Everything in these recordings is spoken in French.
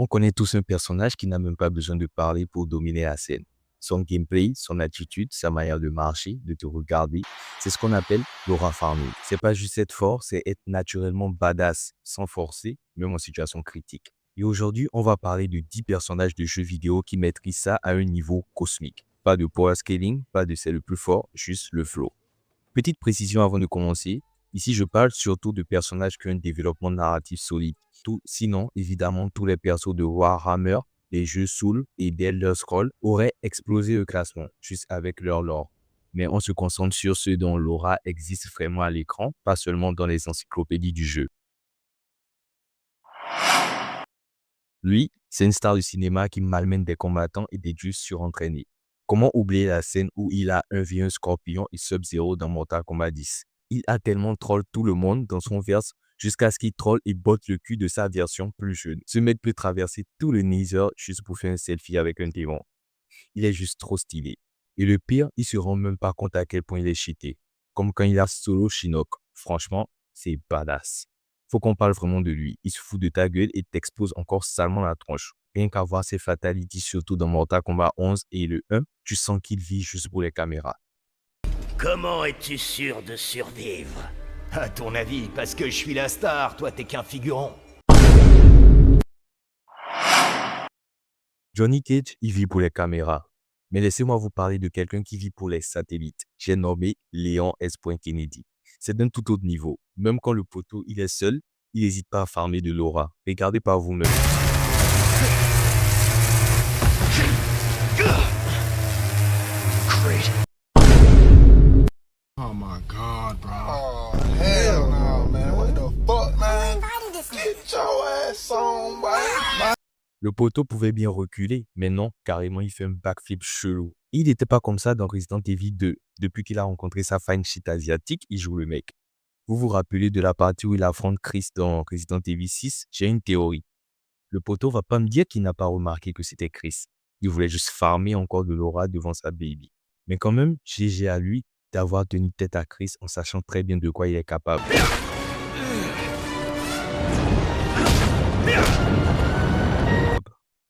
On connaît tous un personnage qui n'a même pas besoin de parler pour dominer la scène. Son gameplay, son attitude, sa manière de marcher, de te regarder, c'est ce qu'on appelle l'aura farming. C'est pas juste être fort, c'est être naturellement badass, sans forcer, même en situation critique. Et aujourd'hui, on va parler de 10 personnages de jeux vidéo qui maîtrisent ça à un niveau cosmique. Pas de power scaling, pas de c'est le plus fort, juste le flow. Petite précision avant de commencer, ici je parle surtout de personnages qui ont un développement narratif solide. Sinon, évidemment, tous les persos de Warhammer, les jeux Soul et d'Elder Scrolls auraient explosé le classement, juste avec leur lore. Mais on se concentre sur ceux dont l'aura existe vraiment à l'écran, pas seulement dans les encyclopédies du jeu. Lui, c'est une star du cinéma qui malmène des combattants et des dieux surentraînés. Comment oublier la scène où il a 1v1 Scorpion et Sub-Zero dans Mortal Kombat 10? Il a tellement troll tout le monde dans son verse jusqu'à ce qu'il troll et botte le cul de sa version plus jeune. Ce mec peut traverser tout le Nether juste pour faire un selfie avec un démon. Il est juste trop stylé. Et le pire, il se rend même pas compte à quel point il est cheaté. Comme quand il a solo Shinnok. Franchement, c'est badass. Faut qu'on parle vraiment de lui. Il se fout de ta gueule et t'explose encore salement la tronche. Rien qu'à voir ses fatalities, surtout dans Mortal Kombat 11 et le 1, tu sens qu'il vit juste pour les caméras. Comment es-tu sûr de survivre? À ton avis, parce que je suis la star, toi t'es qu'un figuron. Johnny Cage, il vit pour les caméras. Mais laissez-moi vous parler de quelqu'un qui vit pour les satellites. J'ai nommé Léon S. Kennedy. C'est d'un tout autre niveau. Même quand le poteau il est seul, il n'hésite pas à farmer de l'aura. Regardez par vous-même. Oh my God, bro. Oh, hell no, man. What the fuck, man? Get your ass on, boy. Le poteau pouvait bien reculer, mais non, carrément il fait un backflip chelou. Il n'était pas comme ça dans Resident Evil 2. Depuis qu'il a rencontré sa fine shit asiatique, il joue le mec. Vous vous rappelez de la partie où il affronte Chris dans Resident Evil 6? J'ai une théorie. Le poteau va pas me dire qu'il n'a pas remarqué que c'était Chris. Il voulait juste farmer encore de l'aura devant sa baby. Mais quand même, GG à lui d'avoir tenu tête à Chris en sachant très bien de quoi il est capable.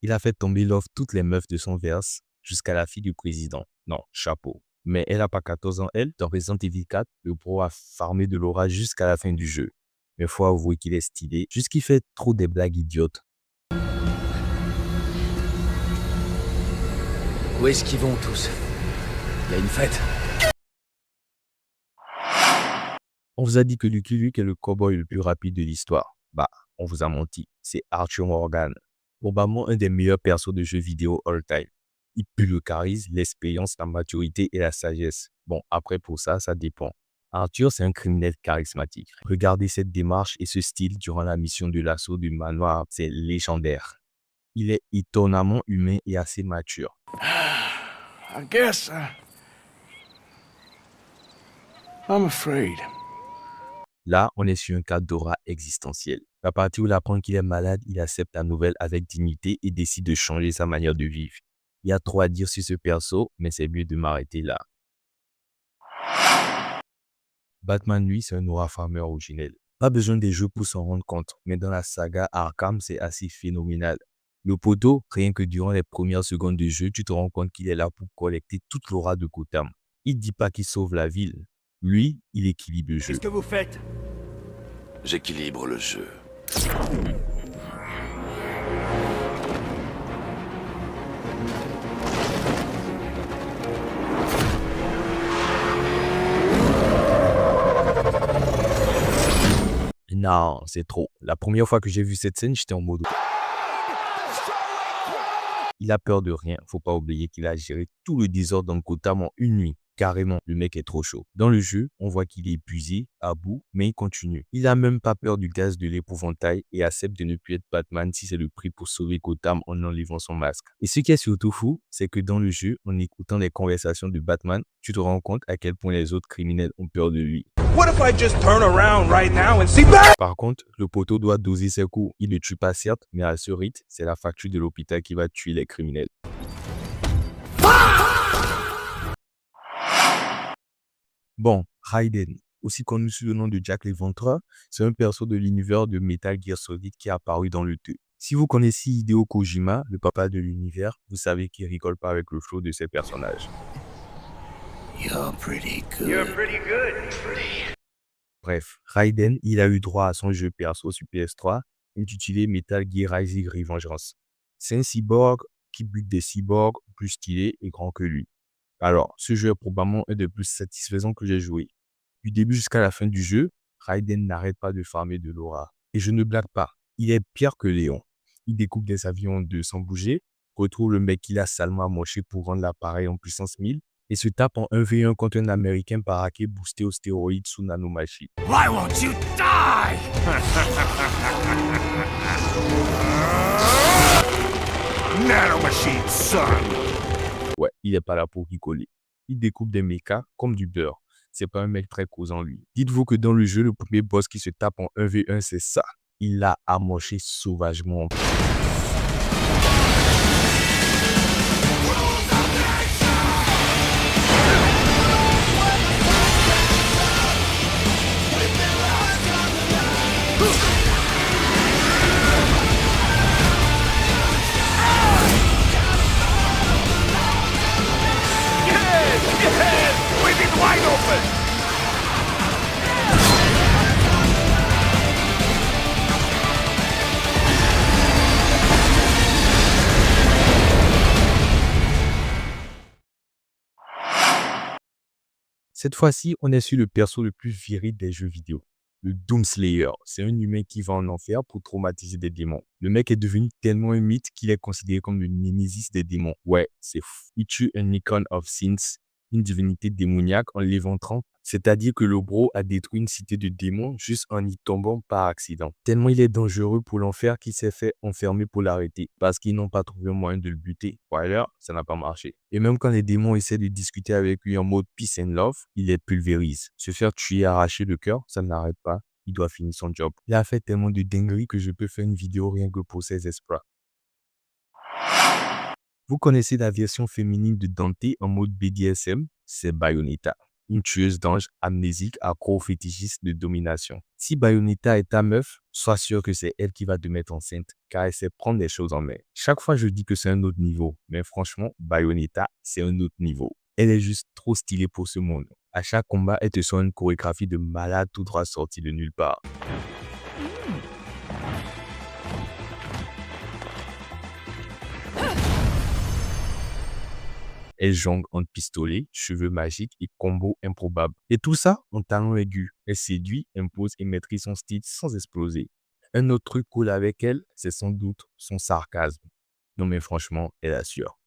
Il a fait tomber l'offre toutes les meufs de son verse jusqu'à la fille du président. Non, chapeau. Mais elle n'a pas 14 ans, elle. Dans Resident Evil 4, le bro a farmé de l'aura jusqu'à la fin du jeu. Mais faut avouer qu'il est stylé, juste qu'il fait trop des blagues idiotes. Où est-ce qu'ils vont tous? Il y a une fête. On vous a dit que Lucky Luke est le cowboy le plus rapide de l'histoire. Bah, on vous a menti. C'est Arthur Morgan. Probablement un des meilleurs persos de jeux vidéo all-time. Il pue le charisme, l'expérience, la maturité et la sagesse. Bon, après pour ça, ça dépend. Arthur, c'est un criminel charismatique. Regardez cette démarche et ce style durant la mission de l'assaut du manoir. C'est légendaire. Il est étonnamment humain et assez mature. I guess I'm afraid. Là, on est sur un cas d'aura existentiel. La partie où il apprend qu'il est malade, il accepte la nouvelle avec dignité et décide de changer sa manière de vivre. Il y a trop à dire sur ce perso, mais c'est mieux de m'arrêter là. Batman, lui, c'est un aura farmer originel. Pas besoin des jeux pour s'en rendre compte, mais dans la saga Arkham, c'est assez phénoménal. Le poteau, rien que durant les premières secondes de jeu, tu te rends compte qu'il est là pour collecter toute l'aura de Gotham. Il dit pas qu'il sauve la ville. Lui, il équilibre le jeu. Qu'est-ce que vous faites? J'équilibre le jeu. Non, c'est trop. La première fois que j'ai vu cette scène, j'étais en mode... Il a peur de rien. Faut pas oublier qu'il a géré tout le désordre dans Gotham en une nuit. Carrément, le mec est trop chaud. Dans le jeu, on voit qu'il est épuisé, à bout, mais il continue. Il a même pas peur du gaz de l'épouvantail et accepte de ne plus être Batman si c'est le prix pour sauver Gotham en enlevant son masque. Et ce qui est surtout fou, c'est que dans le jeu, en écoutant les conversations de Batman, tu te rends compte à quel point les autres criminels ont peur de lui. What if I just turn around right now and see back? Par contre, le poteau doit doser ses coups. Il ne tue pas certes, mais à ce rythme, c'est la facture de l'hôpital qui va tuer les criminels. Bon, Raiden, aussi connu sous le nom de Jack l'Éventreur, c'est un perso de l'univers de Metal Gear Solid qui est apparu dans le 2. Si vous connaissez Hideo Kojima, le papa de l'univers, vous savez qu'il rigole pas avec le flow de ses personnages. You're pretty good. Bref, Raiden, il a eu droit à son jeu perso sur PS3, intitulé Metal Gear Rising Revengeance. C'est un cyborg qui bute des cyborgs plus stylés et grands que lui. Alors, ce jeu est probablement un des plus satisfaisants que j'ai joué. Du début jusqu'à la fin du jeu, Raiden n'arrête pas de farmer de l'aura. Et je ne blague pas, il est pire que Léon. Il découpe des avions en deux sans bouger, retrouve le mec qu'il a salement amoché pour rendre l'appareil en puissance 1000 et se tape en 1v1 contre un Américain baraqué boosté aux stéroïdes sous nanomachine. Why won't you die? Nanomachine, son! Ouais, il est pas là pour rigoler. Il découpe des mechas comme du beurre. C'est pas un mec très causant lui. Dites-vous que dans le jeu, le premier boss qui se tape en 1v1, c'est ça. Il l'a amoché sauvagement. Cette fois-ci, on est sur le perso le plus viril des jeux vidéo. Le Doomslayer, c'est un humain qui va en enfer pour traumatiser des démons. Le mec est devenu tellement un mythe qu'il est considéré comme le némésis des démons. Ouais, c'est fou. Il tue un Icon of Sins, une divinité démoniaque en l'éventrant. C'est-à-dire que le bro a détruit une cité de démons juste en y tombant par accident. Tellement il est dangereux pour l'enfer qu'il s'est fait enfermer pour l'arrêter parce qu'ils n'ont pas trouvé un moyen de le buter. Spoiler, ça n'a pas marché. Et même quand les démons essaient de discuter avec lui en mode peace and love, il les pulvérise. Se faire tuer et arracher le cœur, ça n'arrête pas. Il doit finir son job. Il a fait tellement de dingueries que je peux faire une vidéo rien que pour ses esprits. Vous connaissez la version féminine de Dante en mode BDSM? C'est Bayonetta. Une tueuse d'ange amnésique accro-fétichiste de domination. Si Bayonetta est ta meuf, sois sûr que c'est elle qui va te mettre enceinte, car elle sait prendre les choses en main. Chaque fois, je dis que c'est un autre niveau, mais franchement, Bayonetta, c'est un autre niveau. Elle est juste trop stylée pour ce monde. À chaque combat, elle te sort une chorégraphie de malade tout droit sortie de nulle part. Elle jongle entre pistolets, cheveux magiques et combos improbables. Et tout ça en talon aigu. Elle séduit, impose et maîtrise son style sans exploser. Un autre truc cool avec elle, c'est sans doute son sarcasme. Non mais franchement, elle assure.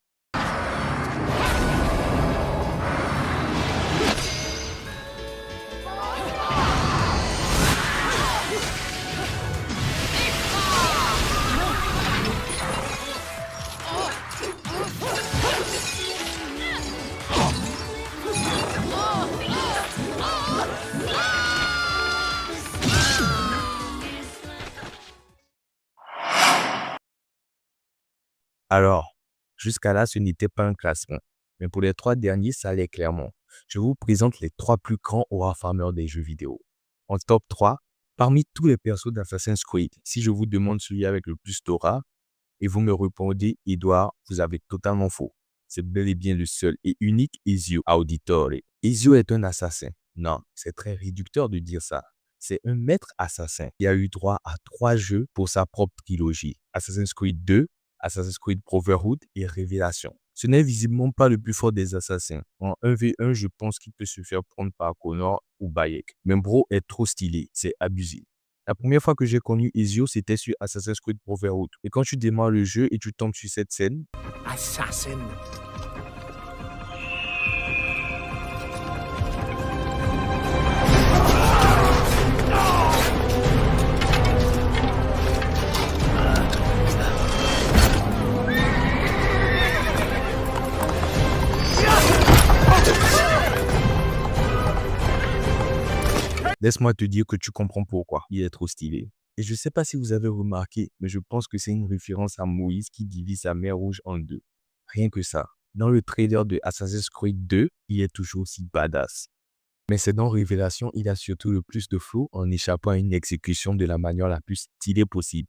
Alors, jusqu'à là, ce n'était pas un classement. Mais pour les 3 derniers, ça allait clairement. Je vous présente les 3 plus grands aura farmers des jeux vidéo. En top 3, parmi tous les persos d'Assassin's Creed, si je vous demande celui avec le plus d'aura, et vous me répondez, Edouard, vous avez totalement faux. C'est bel et bien le seul et unique Ezio Auditore. Ezio est un assassin. Non, c'est très réducteur de dire ça. C'est un maître assassin qui a eu droit à 3 jeux pour sa propre trilogie. Assassin's Creed 2, Assassin's Creed Brotherhood et Révélation. Ce n'est visiblement pas le plus fort des assassins. En 1v1, je pense qu'il peut se faire prendre par Connor ou Bayek. Mais bro est trop stylé, c'est abusé. La première fois que j'ai connu Ezio, c'était sur Assassin's Creed Brotherhood. Et quand tu démarres le jeu et tu tombes sur cette scène, Assassin. laisse-moi te dire que tu comprends pourquoi il est trop stylé. Et je ne sais pas si vous avez remarqué, mais je pense que c'est une référence à Moïse qui divise la mer Rouge en deux. Rien que ça. Dans le trailer de Assassin's Creed 2, il est toujours aussi badass. Mais c'est dans Révélation, il a surtout le plus de flow en échappant à une exécution de la manière la plus stylée possible.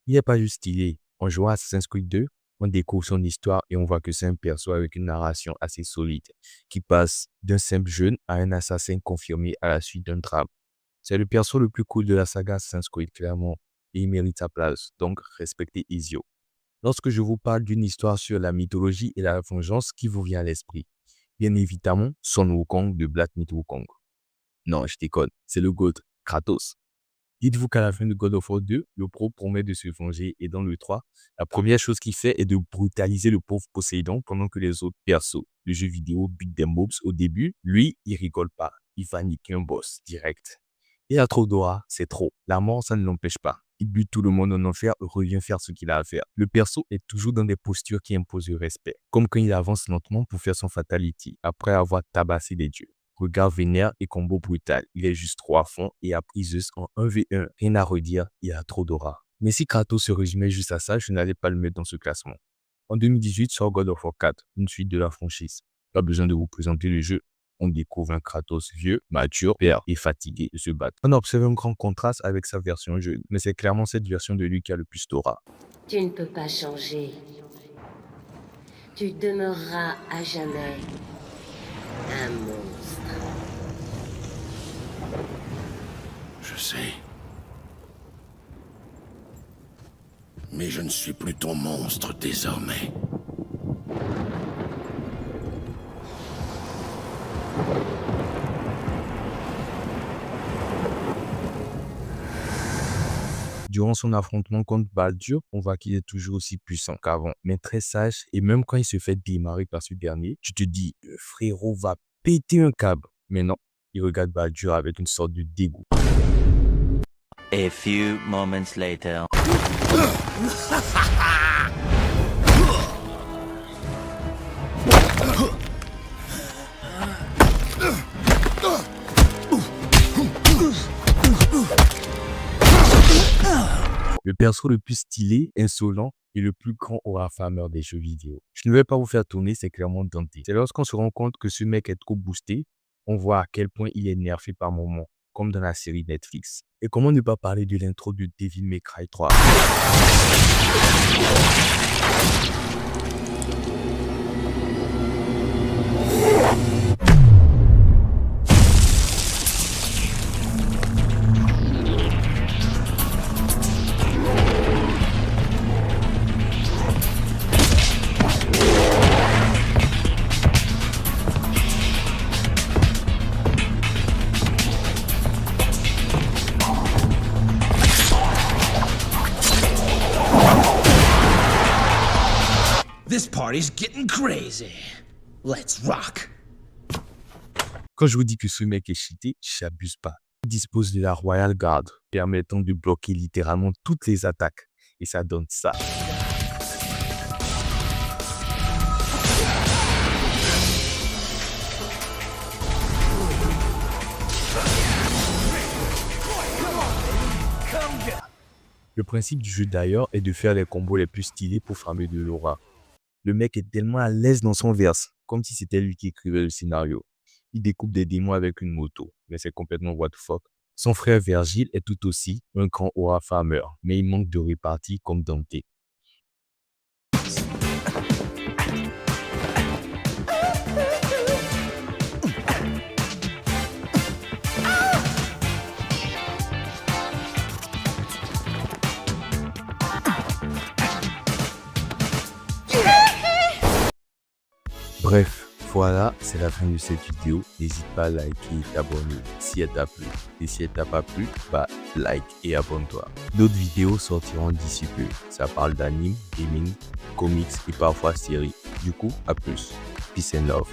Il n'est pas juste stylé. En jouant à Assassin's Creed 2, on découvre son histoire et on voit que c'est un perso avec une narration assez solide, qui passe d'un simple jeune à un assassin confirmé à la suite d'un drame. C'est le perso le plus cool de la saga Assassin's Creed, clairement, et il mérite sa place, donc respectez Ezio. Lorsque je vous parle d'une histoire sur la mythologie et la vengeance, qui vous vient à l'esprit? Bien évidemment, Son Wukong de Black Myth Wukong. Non, je déconne, c'est le GOAT, Kratos. Dites-vous qu'à la fin de God of War 2, le pro promet de se venger et dans le 3, la première chose qu'il fait est de brutaliser le pauvre Poséidon pendant que les autres persos du jeu vidéo beat them mobs au début, lui, il rigole pas, il va niquer un boss direct. Il a trop d'aura, c'est trop. La mort, ça ne l'empêche pas. Il bute tout le monde en enfer et revient faire ce qu'il a à faire. Le perso est toujours dans des postures qui imposent le respect, comme quand il avance lentement pour faire son fatality, après avoir tabassé des dieux. Regard vénère et combo brutal. Il est juste trop à fond et a pris Zeus en 1v1. Rien à redire, il a trop d'aura. Mais si Kratos se résumait juste à ça, je n'allais pas le mettre dans ce classement. En 2018 sort God of War 4, une suite de la franchise. Pas besoin de vous présenter le jeu. On découvre un Kratos vieux, mature, père et fatigué de se battre. On observe un grand contraste avec sa version jeune, mais c'est clairement cette version de lui qui a le plus d'aura. Tu ne peux pas changer. Tu demeureras à jamais un monstre. Je sais. Mais je ne suis plus ton monstre désormais. Durant son affrontement contre Baldur, on voit qu'il est toujours aussi puissant qu'avant, mais très sage, et même quand il se fait démarrer par ce dernier, tu te dis, le frérot va péter un câble. Mais non, il regarde Baldur avec une sorte de dégoût. A few moments later. Le perso le plus stylé, insolent et le plus grand aura farmer des jeux vidéo. Je ne vais pas vous faire tourner, c'est clairement Dante. C'est lorsqu'on se rend compte que ce mec est trop boosté, on voit à quel point il est nerfé par moments, comme dans la série Netflix. Et comment ne pas parler de l'intro de Devil May Cry 3? This party's getting crazy. Let's rock. Quand je vous dis que ce mec est cheaté, j'abuse pas. Il dispose de la Royal Guard, permettant de bloquer littéralement toutes les attaques. Et ça donne ça. Le principe du jeu d'ailleurs est de faire les combos les plus stylés pour farmer de l'aura. Le mec est tellement à l'aise dans son verse, comme si c'était lui qui écrivait le scénario. Il découpe des démons avec une moto, mais c'est complètement what the fuck. Son frère Virgile est tout aussi un grand aura farmer, mais il manque de répartie comme Dante. Bref, voilà, c'est la fin de cette vidéo. N'hésite pas à liker et t'abonner si elle t'a plu. Et si elle t'a pas plu, bah like et abonne-toi. D'autres vidéos sortiront d'ici peu. Ça parle d'anime, gaming, comics et parfois séries. Du coup, à plus. Peace and love.